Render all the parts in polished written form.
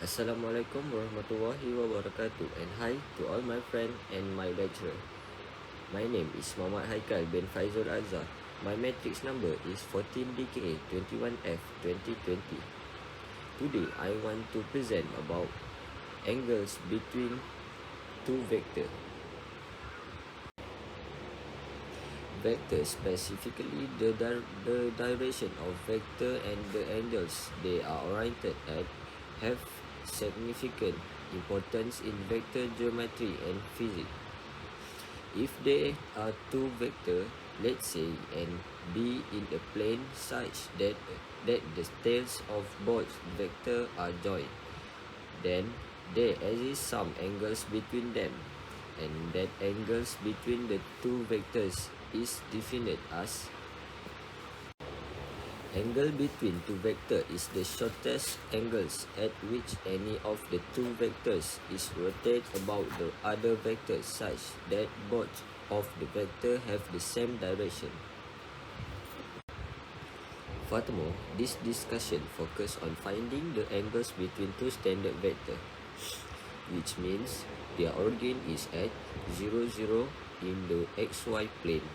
Assalamualaikum warahmatullahi wabarakatuh, and hi to all my friends and my lecturer. My name is Mohamad HAIKAL bin FAIDZUL ADZA. My matrix number is 14DKA 21F 2020. Today I want to present about angles between two vectors. Vector, specifically the direction of vector and the angles they are oriented at, have significant importance in vector geometry and physics. If there are two vectors, let's say and B in a plane such that the tails of both vectors are joined, then there exists some angles between them, and that angles between the two vectors is defined as angle between two vectors is the shortest angles at which any of the two vectors is rotated about the other vector such that both of the vectors have the same direction. Furthermore, this discussion focuses on finding the angles between two standard vectors, which means their origin is at 0, 0 in the xy plane.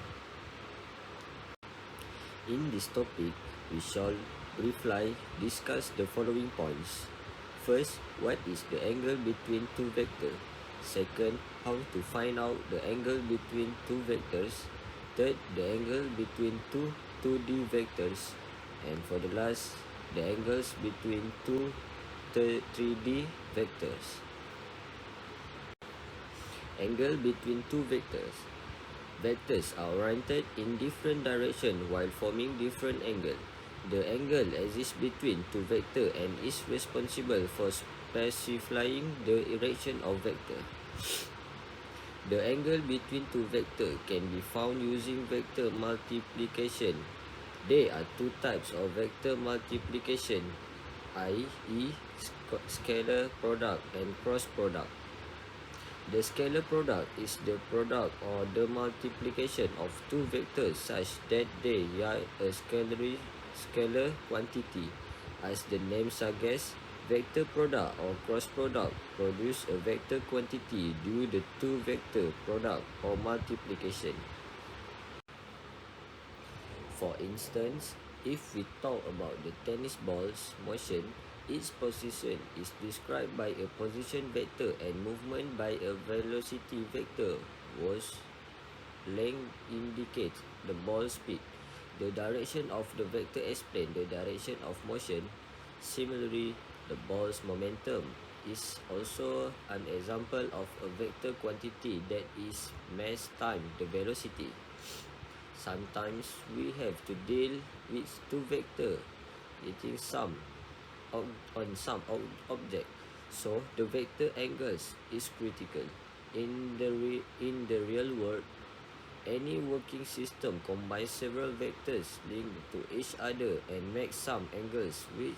In this topic, we shall briefly discuss the following points. First, what is the angle between two vectors? Second, how to find out the angle between two vectors. Third, the angle between two 2D vectors. And for the last, the angles between two 3D vectors. Angle between two vectors. Vectors are oriented in different directions while forming different angles. The angle exists between two vectors and is responsible for specifying the direction of vector. The angle between two vectors can be found using vector multiplication. There are two types of vector multiplication, i.e. scalar product and cross product. The scalar product is the product or the multiplication of two vectors such that they are a scalar quantity. As the name suggests, vector product or cross product produce a vector quantity due to two vector product or multiplication. For instance, if we talk about the tennis ball's motion, its position is described by a position vector and movement by a velocity vector, whose length indicates the ball speed. The direction of the vector explains the direction of motion. Similarly, the ball's momentum is also an example of a vector quantity that is mass times the velocity. Sometimes we have to deal with two vectors getting on some object, so the vector angles is critical. In the real world, any working system combines several vectors linked to each other and makes some angles with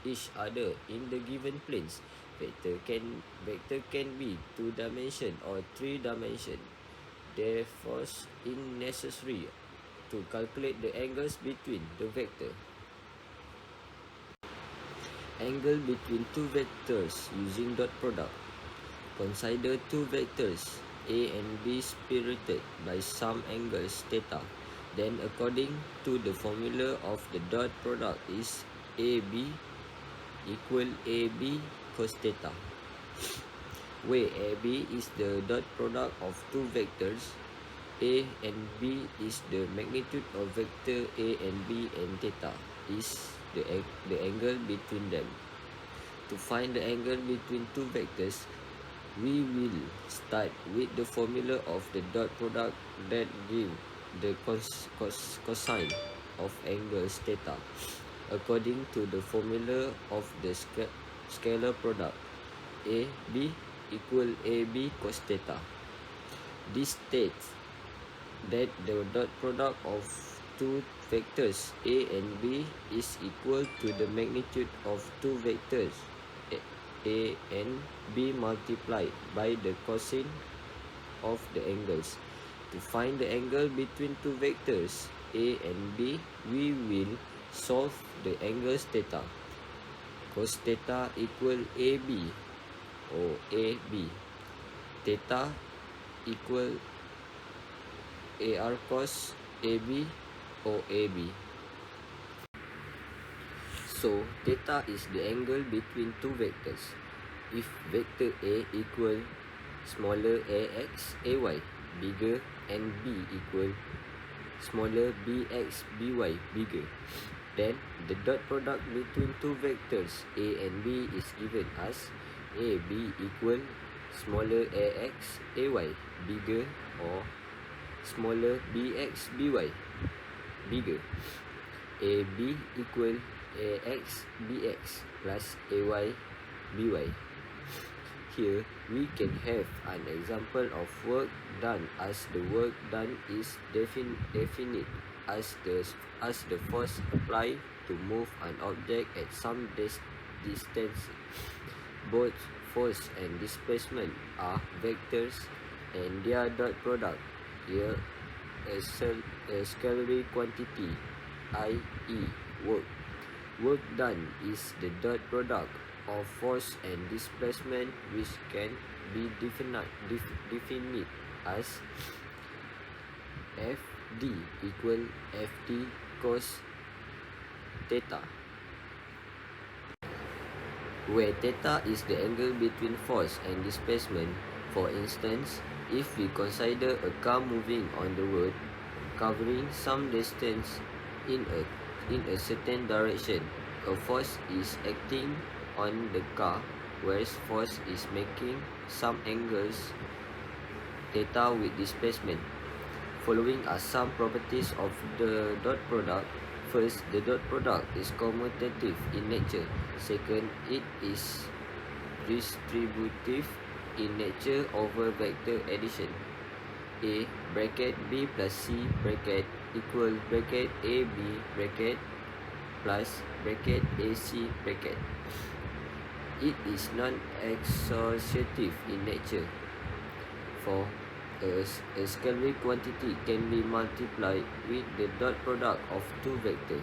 each other in the given planes. Vector can be 2 dimension or 3 dimension. Therefore, it's necessary to calculate the angles between the vector. Angle between two vectors using dot product. Consider two vectors A and B separated by some angles theta. Then according to the formula of the dot product is AB equal AB cos theta, where AB is the dot product of two vectors. A and B is the magnitude of vector A and B, and theta is the angle between them. To find the angle between two vectors, we will start with the formula of the dot product that gives the cosine of angles theta. According to the formula of the scalar product, AB equal AB cos theta. This states that the dot product of two vectors A and B is equal to the magnitude of two vectors A and B multiplied by the cosine of the angles. To find the angle between two vectors A and B, we will solve the angles theta. cos theta equal AB or AB. Theta equal AR cos AB or AB. So theta is the angle between two vectors. If vector A equal smaller ax ay bigger and b equal smaller bx by bigger, then the dot product between two vectors a and b is given as ab equal smaller ax ay bigger or smaller bx by bigger. AB equal ax bx plus ay by. Here we can have an example of work done, as the work done is definite as the force applied to move an object at some distance. Both force and displacement are vectors and their dot product, here a scalar quantity, i.e. work. Work done is the dot product of force and displacement, which can be defined as Fd equal Ft cos theta, where theta is the angle between force and displacement. For instance, if we consider a car moving on the road, covering some distance in a certain direction, a force is acting on the car, whereas force is making some angles theta with displacement. Following are some properties of the dot product. First, the dot product is commutative in nature. Second, it is distributive in nature over vector addition. A bracket b plus c bracket equal bracket ab bracket plus bracket ac bracket. It is non-associative in nature, for a scalar quantity can be multiplied with the dot product of two vectors.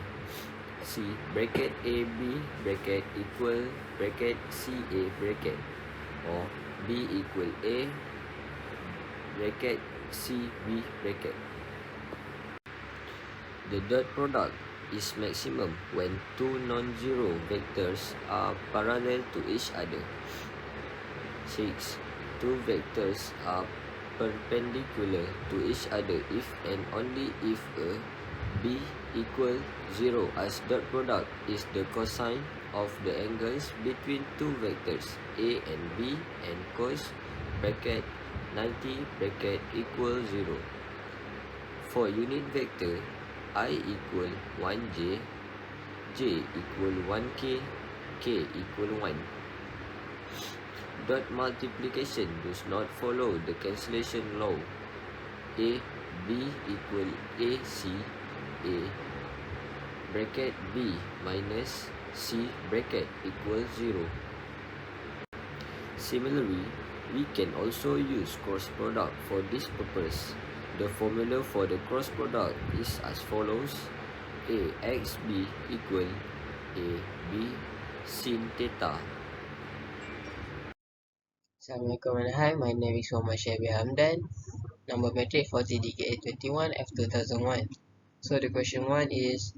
C bracket AB bracket equal bracket CA bracket, or B equal A bracket CB bracket. The dot product is maximum when two non-zero vectors are parallel to each other. 6. Two vectors are perpendicular to each other if and only if a b equal 0, as dot product is the cosine of the angles between two vectors a and b, and cos bracket 90 bracket equal 0. For unit vector I equal 1j, j equal 1k, k equal 1. Dot multiplication does not follow the cancellation law. A b equal a c a bracket b minus c bracket equal 0. Similarly, we can also use cross product for this purpose. The formula for the cross product is as follows: axb equal ab sin theta. Assalamualaikum and hi, my name is Syahir Hamdan. Number metric 40DKA21 F2001. So the question 1 is,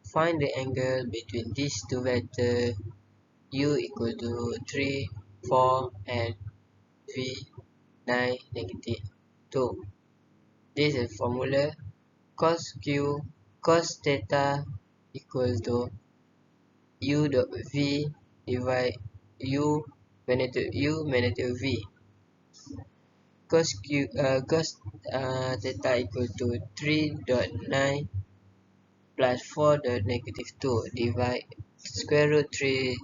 find the angle between these two vectors u equal to 3, 4 and v 9, negative 2. This is formula cos theta equal to u dot v divide u magnitude v. Cos theta equal to 3.9 plus 4.2 divide square root 3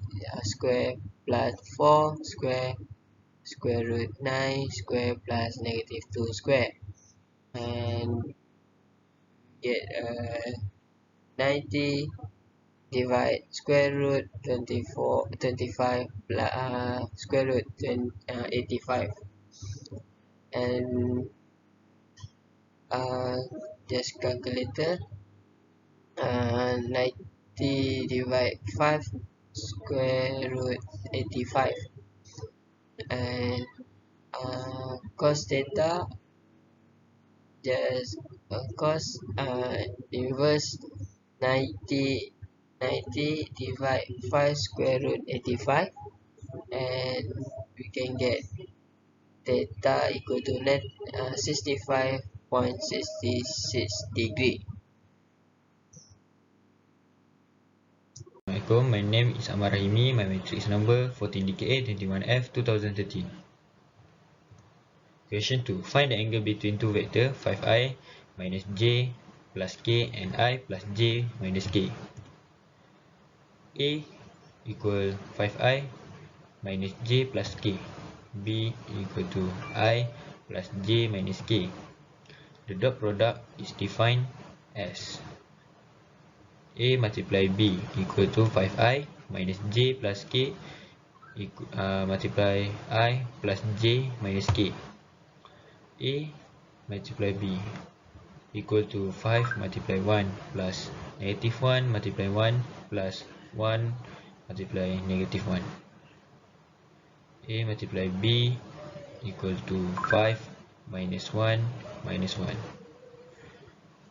square plus 4 square root 9 square plus negative 2 square, and get 90 divide square root 25 plus square root 85, and just calculator. 90 divide 5 square root 85, and cos theta just cos inverse 90 divide 5 square root 85, and we can get theta equal to 65.66 degree. Assalamualaikum, my name is AMMAR RAHIMI, my matrix number 14DKA21F 2013. Question 2. Find the angle between two vectors 5i minus j plus k and I plus j minus k. A equal 5i minus j plus k. B equal to I plus j minus k. The dot product is defined as A multiply B equal to 5i minus j plus k multiply I plus j minus k. A multiply B equal to 5 multiply 1 plus negative 1 multiply 1 plus 1 multiply negative 1. A multiply B equal to 5 minus 1 minus 1.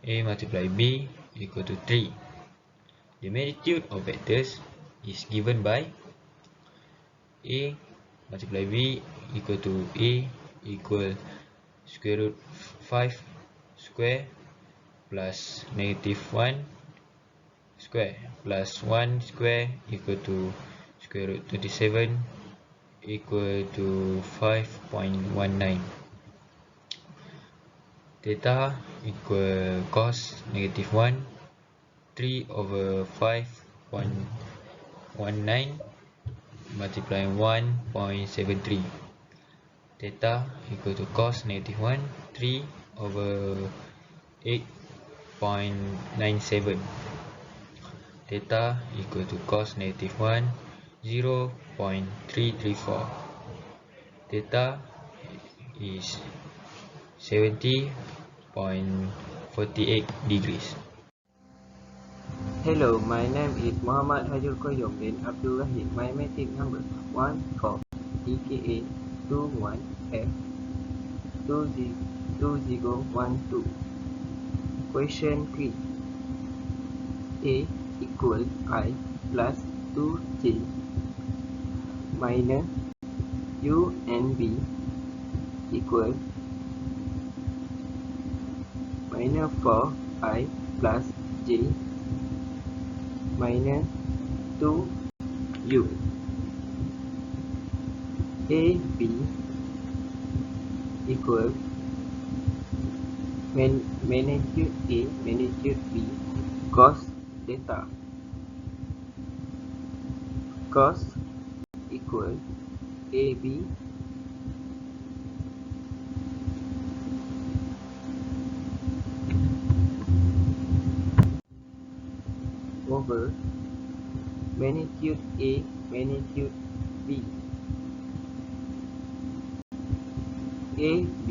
A multiply B equal to 3. The magnitude of vectors is given by A multiply B equal to A equal square root 5 square plus negative 1 square plus 1 square equal to square root 27 equal to 5.19. Theta equal cos negative 1 3 over 5.19 multiply 1.73. Theta equal to cos negative 1 3 over 8.97. Theta equal to cos negative 1 0.334. Theta is 70.48 degrees. Hello, my name is Mohamad Hajul Qayyum bin Abdul Rahim. My matrix number 14 DKA 21F 2012. Question 3. A equal I plus 2j minus U and B equal minus 4I plus j minus 2u. A B equal magnitude A magnitude B cos theta. Cos equal AB over magnitude A magnitude B. AB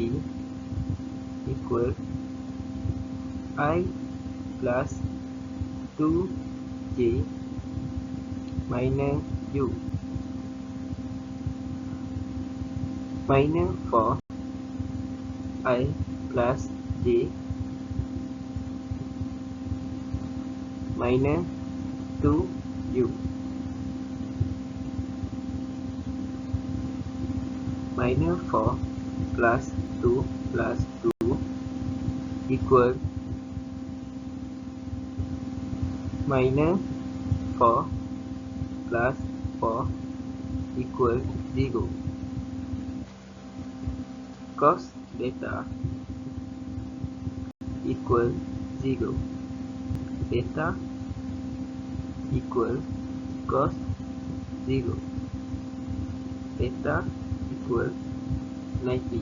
equal I plus 2j minus u minus 4I plus j minus 2u minus 4 plus 2 plus 2 equal minus 4 plus 4 equal 0. Cos theta equal 0. Theta equal cos 0. Theta equal 90.